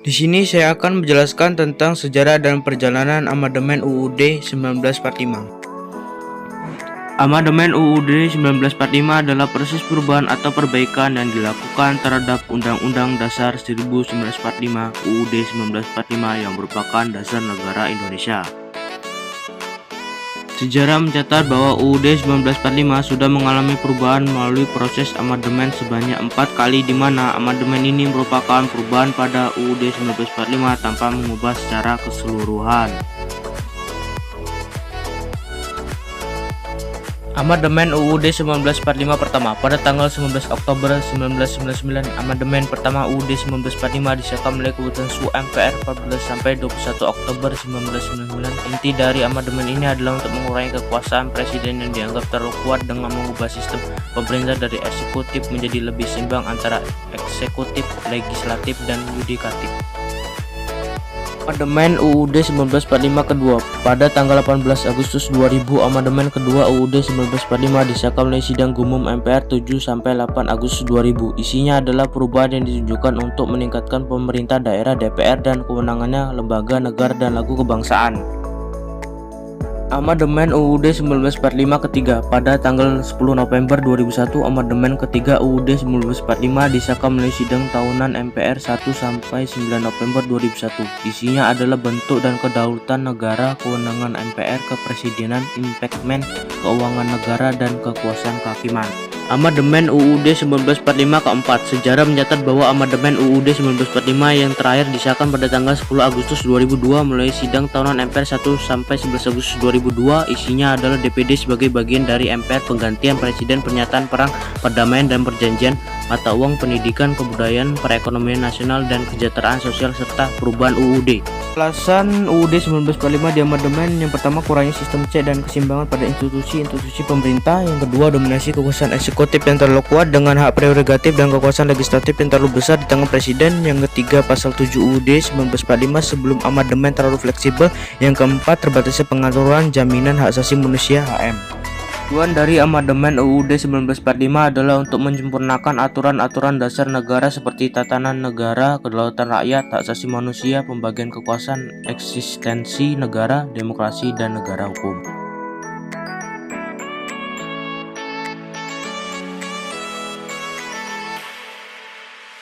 Di sini saya akan menjelaskan tentang sejarah dan perjalanan Amandemen UUD 1945. Amandemen UUD 1945 adalah proses perubahan atau perbaikan yang dilakukan terhadap Undang-Undang Dasar 1945 UUD 1945 yang merupakan dasar negara Indonesia. Sejarah mencatat bahwa UUD 1945 sudah mengalami perubahan melalui proses amandemen sebanyak 4 kali, di mana amandemen ini merupakan perubahan pada UUD 1945 tanpa mengubah secara keseluruhan. Amandemen UUD 1945 pertama. Pada tanggal 19 Oktober 1999, amandemen pertama UUD 1945 disahkan oleh Keputusan SU MPR 14-21 Oktober 1999. Inti dari amandemen ini adalah untuk mengurangi kekuasaan presiden yang dianggap terlalu kuat dengan mengubah sistem pemerintah dari eksekutif menjadi lebih seimbang antara eksekutif, legislatif, dan yudikatif. Amandemen UUD 1945 kedua. Pada tanggal 18 Agustus 2000, amandemen kedua UUD 1945 disahkan oleh Sidang Umum MPR 7-8 Agustus 2000. Isinya adalah perubahan yang ditujukan untuk meningkatkan pemerintah daerah, DPR, dan kewenangannya, lembaga negara, dan lagu kebangsaan. Amandemen UUD 1945 ketiga. Pada tanggal 10 November 2001, amandemen ketiga UUD 1945 disahkan melalui sidang tahunan MPR 1-9 November 2001. Isinya adalah bentuk dan kedaulatan negara, kewenangan MPR, kepresidenan, impeachment, keuangan negara, dan kekuasaan kehakiman. Amandemen UUD 1945 keempat. Sejarah mencatat bahwa amandemen UUD 1945 yang terakhir disahkan pada tanggal 10 Agustus 2002 melalui sidang tahunan MPR 1-11 Agustus 2002. Isinya adalah DPD sebagai bagian dari MPR, penggantian presiden, pernyataan perang, perdamaian dan perjanjian, mata uang, pendidikan, kebudayaan, perekonomian nasional, dan kesejahteraan sosial, serta perubahan UUD. Alasan UUD 1945 di amandemen: yang pertama, kurangnya sistem cek dan keseimbangan pada institusi pemerintah. Yang kedua, dominasi kekuasaan eksekutif yang terlalu kuat dengan hak prerogatif dan kekuasaan legislatif yang terlalu besar di tangan presiden. Yang ketiga, pasal 7 UUD 1945 sebelum amandemen terlalu fleksibel. Yang keempat, terbatasnya pengaturan jaminan hak asasi manusia HM. Tujuan dari amandemen UUD 1945 adalah untuk menyempurnakan aturan-aturan dasar negara seperti tatanan negara, kedaulatan rakyat, hak asasi manusia, pembagian kekuasaan, eksistensi negara, demokrasi, dan negara hukum.